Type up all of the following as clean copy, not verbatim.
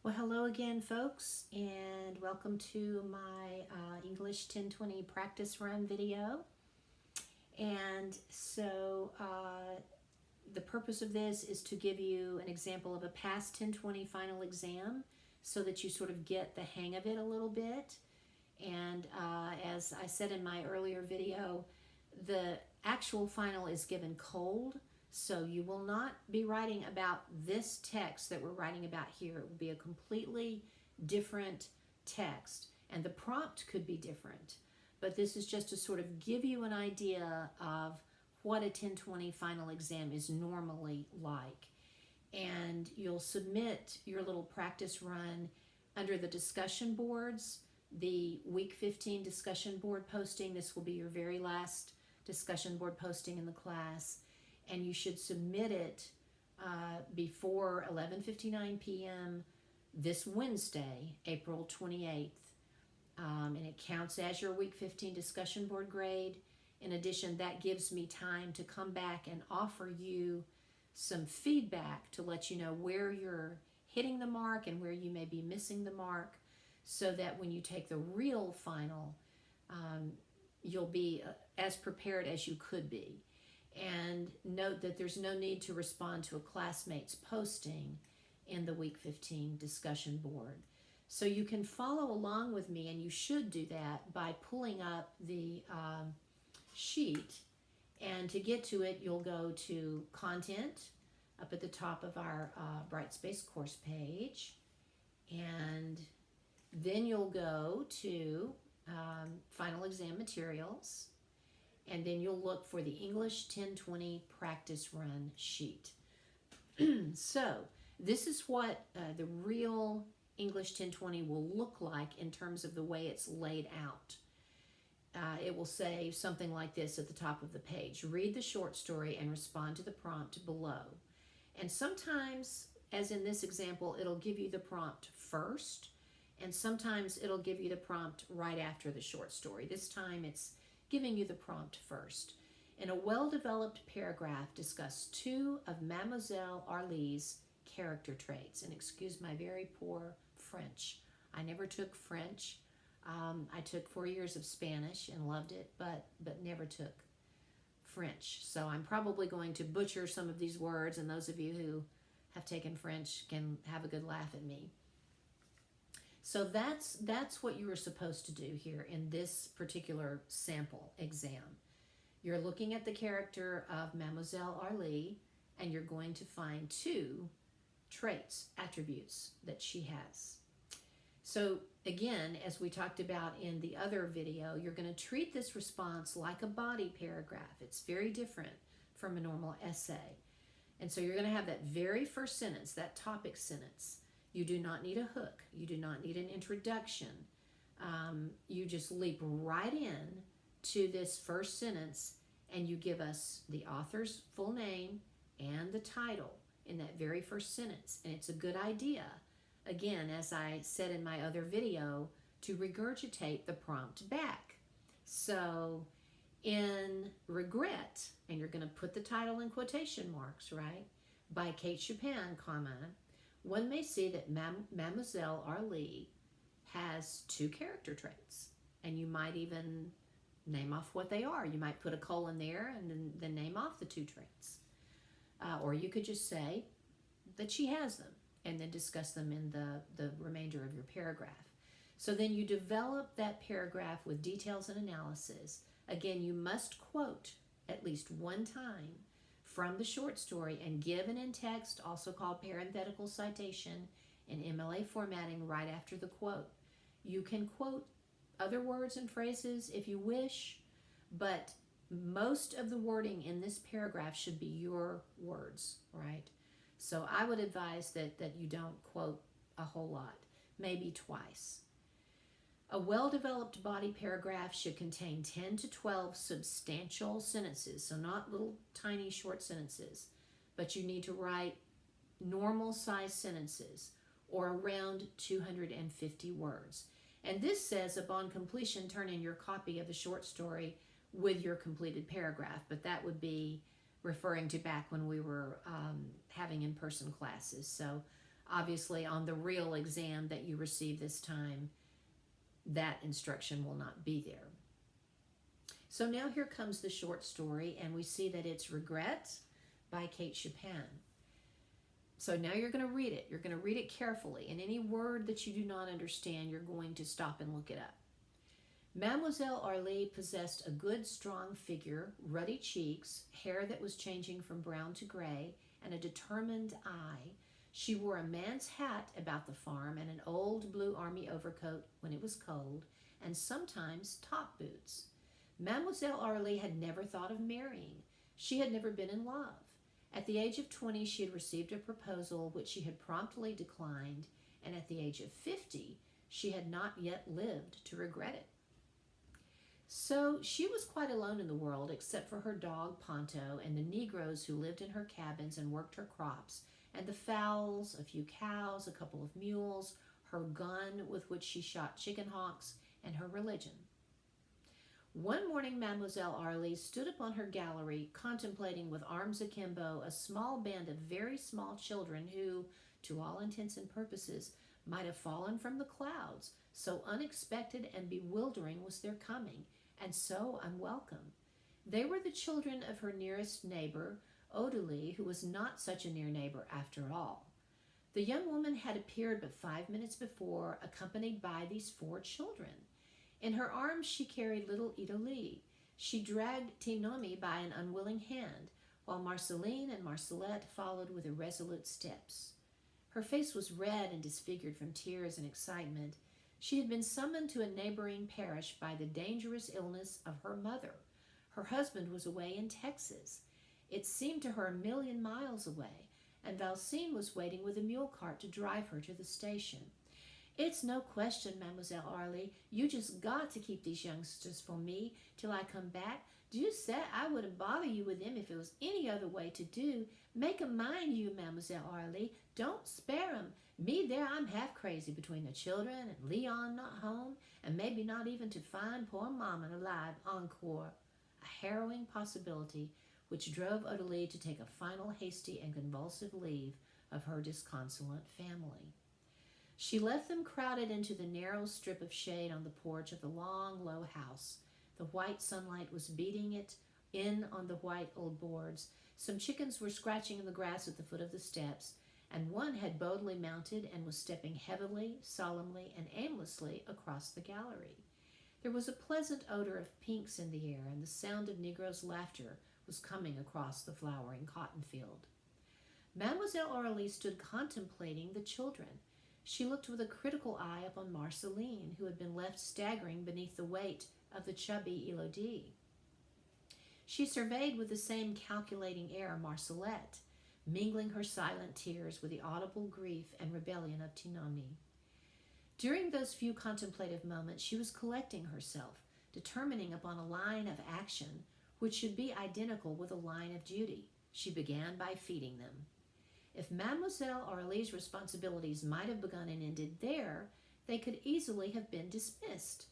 Well, hello again, folks, and welcome to my English 1020 practice run video. And the purpose of this is to give you an example of a past 1020 final exam so that you sort of get the hang of it a little bit. And as I said in my earlier video, the actual final is given cold, so you will not be writing about this text that we're writing about here. It will be a completely different text, and the prompt could be different. But this is just to sort of give you an idea of what a 1020 final exam is normally like. And you'll submit your little practice run under the discussion boards, the week 15 discussion board posting. This will be your very last discussion board posting in the class, and you should submit it before 11:59 p.m. this Wednesday, April 28th. And it counts as your week 15 discussion board grade. In addition, that gives me time to come back and offer you some feedback to let you know where you're hitting the mark and where you may be missing the mark, so that when you take the real final, you'll be as prepared as you could be. And note that there's no need to respond to a classmate's posting in the week 15 discussion board. So you can follow along with me, and you should do that by pulling up the sheet. And to get to it, you'll go to Content up at the top of our Brightspace course page. And then you'll go to Final Exam Materials. And then you'll look for the English 1020 Practice Run sheet. So this is what the real English 1020 will look like in terms of the way it's laid out. It will say something like this at the top of the page: read the short story and respond to the prompt below. And sometimes, as in this example, it'll give you the prompt first, and sometimes it'll give you the prompt right after the short story. This time it's giving you the prompt first. In a well-developed paragraph, discuss two of Mademoiselle Arlie's character traits. And excuse my very poor French. I never took French. I took 4 years of Spanish and loved it, but never took French. So I'm probably going to butcher some of these words, and those of you who have taken French can have a good laugh at me. So that's what you were supposed to do here in this particular sample exam. You're looking at the character of Mademoiselle Arlie, and you're going to find two traits, attributes that she has. So again, as we talked about in the other video, you're going to treat this response like a body paragraph. It's very different from a normal essay. And so you're going to have that very first sentence, that topic sentence. You do not need a hook. You do not need an introduction. You just leap right in to this first sentence, and you give us the author's full name and the title in that very first sentence. And it's a good idea, again, as I said in my other video, to regurgitate the prompt back. So in Regret, and you're going to put the title in quotation marks, right? By Kate Chopin, comma, one may see that Mademoiselle Arlie has two character traits. And you might even name off what they are. You might put a colon there and then name off the two traits. Or you could just say that she has them and then discuss them in the remainder of your paragraph. So then you develop that paragraph with details and analysis. Again, you must quote at least one time from the short story and give an in-text, also called parenthetical citation, in MLA formatting right after the quote. You can quote other words and phrases if you wish, but most of the wording in this paragraph should be your words, right? So I would advise that you don't quote a whole lot, maybe twice. A well-developed body paragraph should contain 10 to 12 substantial sentences, so not little tiny short sentences, but you need to write normal size sentences or around 250 words. And this says, upon completion, turn in your copy of the short story with your completed paragraph, but that would be referring to back when we were having in-person classes. So Obviously, on the real exam that you receive this time, that instruction will not be there. So now here comes the short story, and we see that it's Regret by Kate Chopin. So now you're going to read it. You're going to read it carefully, and any word that you do not understand, you're going to stop and look it up. Mademoiselle Arlie possessed a good, strong figure, ruddy cheeks, hair that was changing from brown to gray, and a determined eye. She wore a man's hat about the farm and an old blue army overcoat when it was cold, and sometimes top boots. Mademoiselle Arlie had never thought of marrying. She had never been in love. At the age of 20, she had received a proposal which she had promptly declined, and at the age of 50, she had not yet lived to regret it. So she was quite alone in the world, except for her dog Ponto and the Negroes who lived in her cabins and worked her crops, and the fowls, a few cows, a couple of mules, her gun with which she shot chicken hawks, and her religion. One morning, Mademoiselle Arlie stood upon her gallery, contemplating with arms akimbo a small band of very small children who, to all intents and purposes, might have fallen from the clouds, so unexpected and bewildering was their coming, and so unwelcome. They were the children of her nearest neighbor, Odalie, who was not such a near neighbor after all. The young woman had appeared but 5 minutes before, accompanied by these 4 children. In her arms she carried little Odalie. She dragged Tinomi by an unwilling hand, while Marceline and Marcelette followed with irresolute steps. Her face was red and disfigured from tears and excitement. She had been summoned to a neighboring parish by the dangerous illness of her mother. Her husband was away in Texas. It seemed to her 1,000,000 miles away, and Valcine was waiting with a mule cart to drive her to the station. "It's no question, Mademoiselle Arlie. You just got to keep these youngsters for me till I come back. You said I wouldn't bother you with them if it was any other way to do. Make 'em mind you, Mademoiselle Arlie. Don't spare 'em. Me there, I'm half crazy between the children and Leon not home, and maybe not even to find poor Mama alive encore." A harrowing possibility which drove Odalie to take a final hasty and convulsive leave of her disconsolate family. She left them crowded into the narrow strip of shade on the porch of the long, low house. The white sunlight was beating it in on the white old boards. Some chickens were scratching in the grass at the foot of the steps, and one had boldly mounted and was stepping heavily, solemnly, and aimlessly across the gallery. There was a pleasant odor of pinks in the air, and the sound of Negro's laughter was coming across the flowering cotton field. Mademoiselle Aurélie stood contemplating the children. She looked with a critical eye upon Marceline, who had been left staggering beneath the weight of the chubby Elodie. She surveyed with the same calculating air Marcelette, mingling her silent tears with the audible grief and rebellion of Tinomi. During those few contemplative moments, she was collecting herself, determining upon a line of action which should be identical with a line of duty. She began by feeding them. If Mademoiselle Auréli's responsibilities might have begun and ended there, they could easily have been dismissed,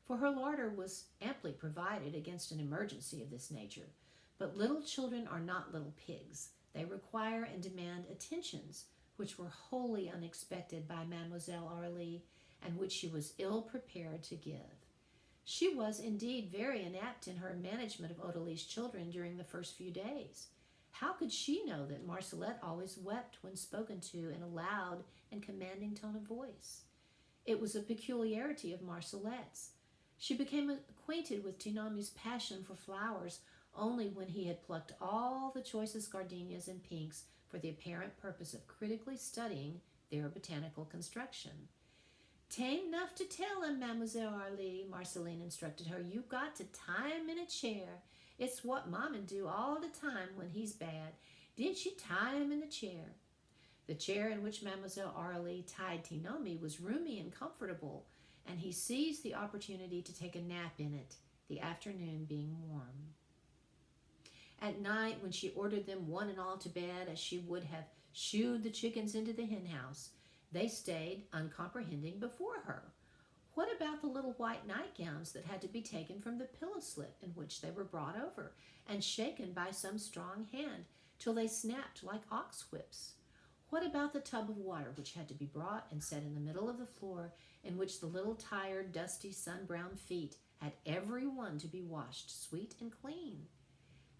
for her larder was amply provided against an emergency of this nature. But little children are not little pigs. They require and demand attentions which were wholly unexpected by Mademoiselle Aurélie, and which she was ill prepared to give. She was indeed very inept in her management of Odalie's children during the first few days. How could she know that Marcelette always wept when spoken to in a loud and commanding tone of voice? It was a peculiarity of Marcelette's. She became acquainted with Tinomi's passion for flowers only when he had plucked all the choicest gardenias and pinks for the apparent purpose of critically studying their botanical construction. "'Tain't enough to tell him, Mademoiselle Aurélie," Marceline instructed her. "You got to tie him in a chair. It's what Mama do all the time when he's bad. Didn't she tie him in the chair?" The chair in which Mademoiselle Aurélie tied Tinomi was roomy and comfortable, and he seized the opportunity to take a nap in it, the afternoon being warm. At night, when she ordered them one and all to bed, as she would have shooed the chickens into the hen house, they stayed, uncomprehending, before her. What about the little white nightgowns that had to be taken from the pillow slip in which they were brought over, and shaken by some strong hand till they snapped like ox whips? What about the tub of water which had to be brought and set in the middle of the floor, in which the little tired, dusty, sun-browned feet had every one to be washed sweet and clean?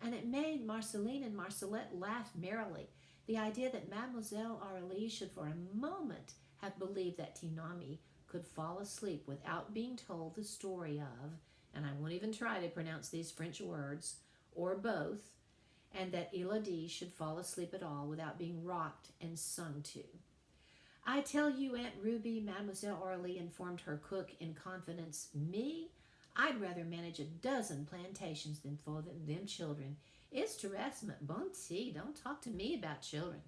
And it made Marceline and Marcelette laugh merrily, the idea that Mademoiselle Aurélie should for a moment have believed that Tinami could fall asleep without being told the story of, and I won't even try to pronounce these French words, or both, and that Elodie should fall asleep at all without being rocked and sung to. I tell you, Aunt Ruby, Mademoiselle Aurélie informed her cook in confidence, me, I'd rather manage a dozen plantations than for them children. It's terrassement, bon tea, don't talk to me about children.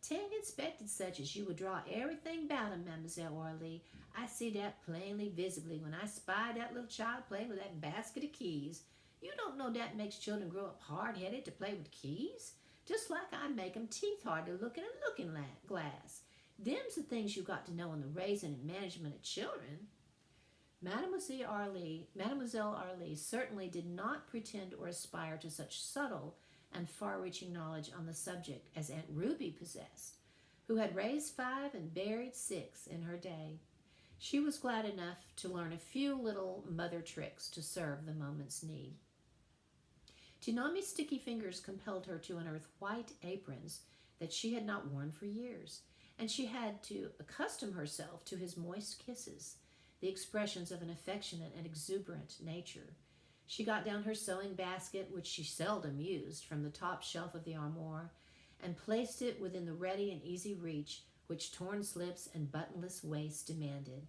'Tain't expected such as you would draw everything about 'em, Mademoiselle Aurélie. I see that plainly, visibly, when I spy that little child playing with that basket of keys. You don't know that makes children grow up hard-headed to play with keys? Just like I make 'em teeth-hard to look in a looking-glass. Them's the things you got to know in the raising and management of children. Mademoiselle Aurélie certainly did not pretend or aspire to such subtle and far-reaching knowledge on the subject as Aunt Ruby possessed, who had raised 5 and buried 6 in her day. She was glad enough to learn a few little mother tricks to serve the moment's need. Tinami's sticky fingers compelled her to unearth white aprons that she had not worn for years, and she had to accustom herself to his moist kisses, the expressions of an affectionate and exuberant nature. She got down her sewing basket, which she seldom used, from the top shelf of the armoire, and placed it within the ready and easy reach which torn slips and buttonless waists demanded.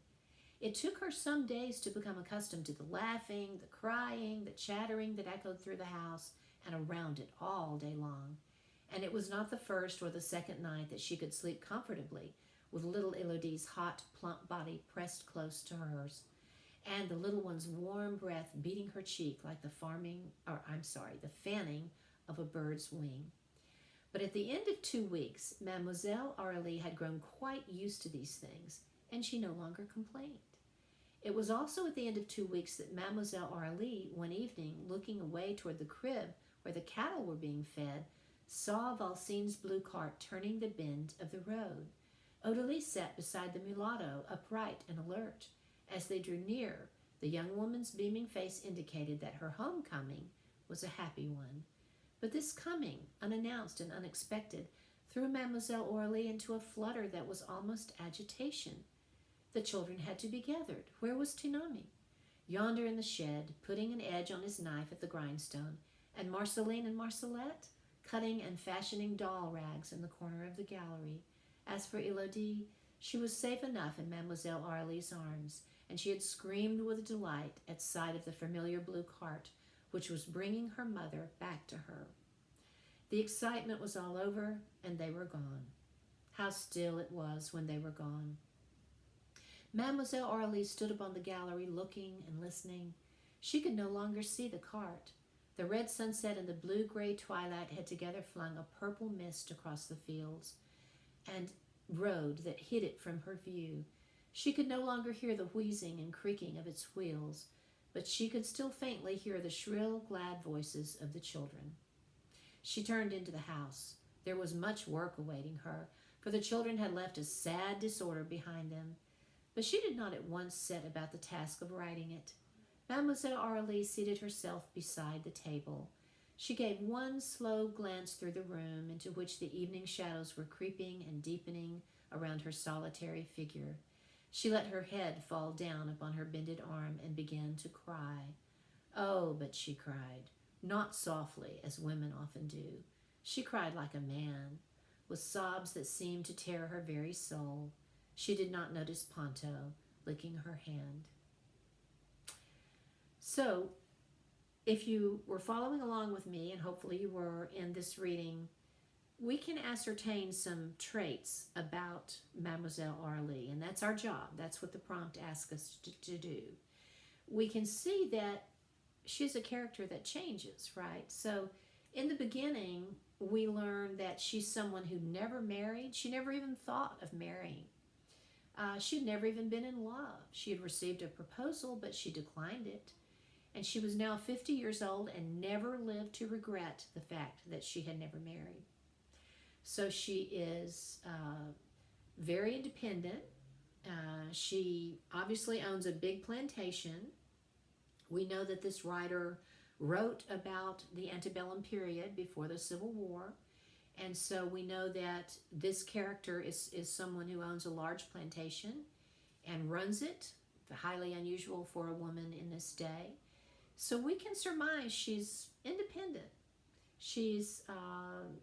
It took her some days to become accustomed to the laughing, the crying, the chattering that echoed through the house and around it all day long, and it was not the first or the second night that she could sleep comfortably with little Elodie's hot, plump body pressed close to hers, and the little one's warm breath beating her cheek like the fanning of a bird's wing. But at the end of 2 weeks, Mademoiselle Aurélie had grown quite used to these things, and she no longer complained. It was also at the end of 2 weeks that Mademoiselle Aurélie, one evening, looking away toward the crib where the cattle were being fed, saw Valsine's blue cart turning the bend of the road. Odalise sat beside the mulatto, upright and alert. As they drew near, the young woman's beaming face indicated that her homecoming was a happy one. But this coming, unannounced and unexpected, threw Mademoiselle Aurélie into a flutter that was almost agitation. The children had to be gathered. Where was Tinami? Yonder in the shed, putting an edge on his knife at the grindstone, and Marceline and Marcelette, cutting and fashioning doll rags in the corner of the gallery. As for Elodie, she was safe enough in Mademoiselle Aurélie's arms, and she had screamed with delight at sight of the familiar blue cart, which was bringing her mother back to her. The excitement was all over, and they were gone. How still it was when they were gone. Mademoiselle Aurélie stood upon the gallery looking and listening. She could no longer see the cart. The red sunset and the blue-gray twilight had together flung a purple mist across the fields and road that hid it from her view. She could no longer hear the wheezing and creaking of its wheels, but she could still faintly hear the shrill, glad voices of the children. She turned into the house. There was much work awaiting her, for the children had left a sad disorder behind them. But she did not at once set about the task of writing it. Mademoiselle Aurélie seated herself beside the table. She gave one slow glance through the room into which the evening shadows were creeping and deepening around her solitary figure. She let her head fall down upon her bended arm and began to cry. Oh, but she cried, not softly as women often do. She cried like a man, with sobs that seemed to tear her very soul. She did not notice Ponto licking her hand. So, if you were following along with me, and hopefully you were in this reading, we can ascertain some traits about Mademoiselle Aurélie, and that's our job. That's what the prompt asks us to do. We can see that she's a character that changes, right? So, in the beginning, we learn that she's someone who never married. She never even thought of marrying. She'd never even been in love. She had received a proposal, but she declined it. And she was now 50 years old and never lived to regret the fact that she had never married. So she is very independent. She obviously owns a big plantation. We know that this writer wrote about the antebellum period before the Civil War. And so we know that this character is someone who owns a large plantation and runs it, highly unusual for a woman in this day. So we can surmise she's independent. She's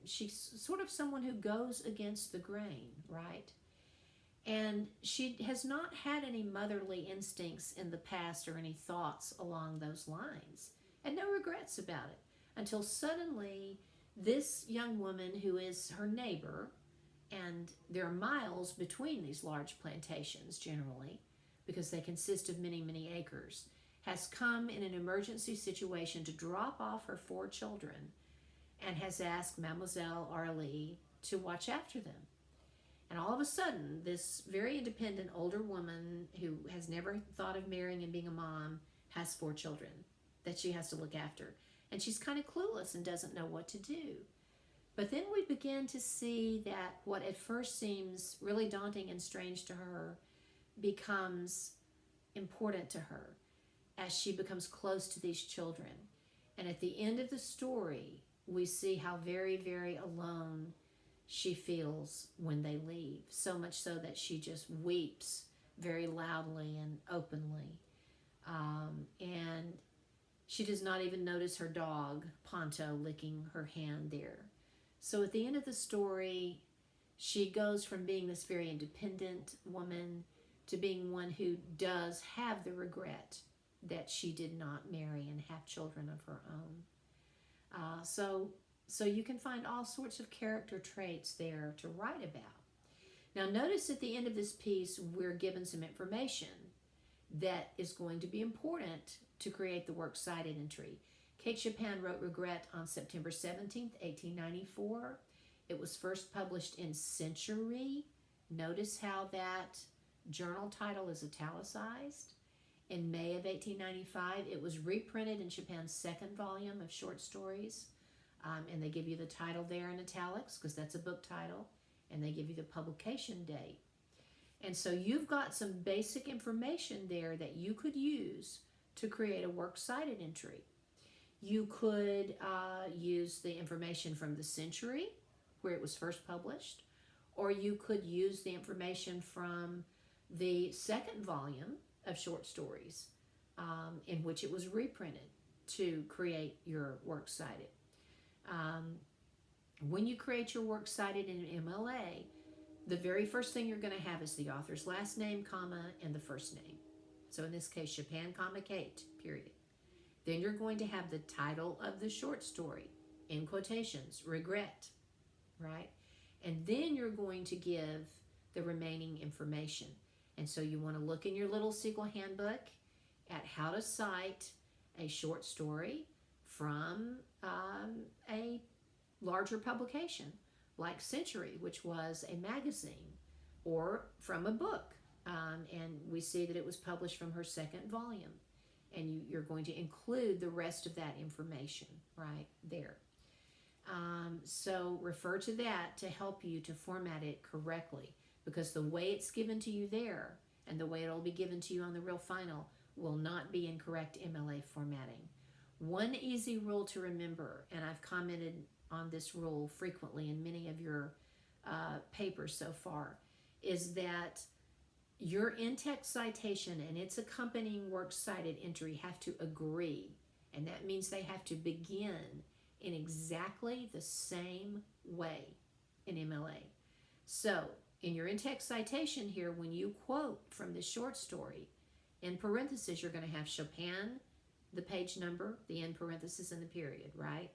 sort of someone who goes against the grain, right? And she has not had any motherly instincts in the past or any thoughts along those lines, and no regrets about it until suddenly this young woman, who is her neighbor, and there are miles between these large plantations generally because they consist of many, many acres, has come in an emergency situation to drop off her 4 children and has asked Mademoiselle Arlie to watch after them. And all of a sudden, this very independent older woman who has never thought of marrying and being a mom has 4 children that she has to look after. And she's kind of clueless and doesn't know what to do. But then we begin to see that what at first seems really daunting and strange to her becomes important to her as she becomes close to these children. And at the end of the story, we see how very, very alone she feels when they leave, so much so that she just weeps very loudly and openly. And she does not even notice her dog, Ponto, licking her hand there. So at the end of the story, she goes from being this very independent woman to being one who does have the regret that she did not marry and have children of her own. So you can find all sorts of character traits there to write about. Now notice at the end of this piece, we're given some information that is going to be important to create the works cited entry. Kate Chopin wrote Regret on September 17th, 1894. It was first published in Century. Notice how that journal title is italicized. In May of 1895, it was reprinted in Chopin's 2nd volume of short stories. And they give you the title there in italics because that's a book title, and they give you the publication date. And so you've got some basic information there that you could use to create a works cited entry. You could use the information from the Century, where it was first published, or you could use the information from the 2nd volume of short stories in which it was reprinted to create your works cited. When you create your works cited in an MLA, the very first thing you're going to have is the author's last name, comma, and the first name. So in this case, Chopin, comma, Kate, period. Then you're going to have the title of the short story, in quotations, Regret, right? And then you're going to give the remaining information. And so you want to look in your little sequel handbook at how to cite a short story from a larger publication like Century, which was a magazine, or from a book. And we see that it was published from her 2nd volume. And you're going to include the rest of that information right there. So refer to that to help you to format it correctly, because the way it's given to you there and the way it'll be given to you on the real final will not be in correct MLA formatting. One easy rule to remember, and I've commented on this rule frequently in many of your papers so far, is that your in-text citation and its accompanying works cited entry have to agree, and that means they have to begin in exactly the same way in MLA. So in your in-text citation here, when you quote from the short story, in parentheses you're going to have Chopin, the page number, the end parenthesis, and the period, right?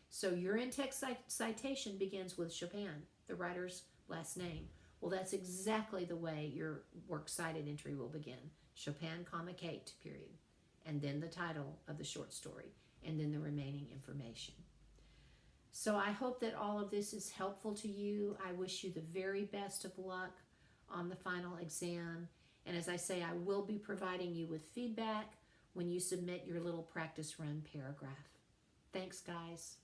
So your in-text citation begins with Chopin, the writer's last name. Well, that's exactly the way your works cited entry will begin. Chopin, comma, Kate, period. And then the title of the short story, and then the remaining information. So I hope that all of this is helpful to you. I wish you the very best of luck on the final exam. And as I say, I will be providing you with feedback when you submit your little practice run paragraph. Thanks, guys.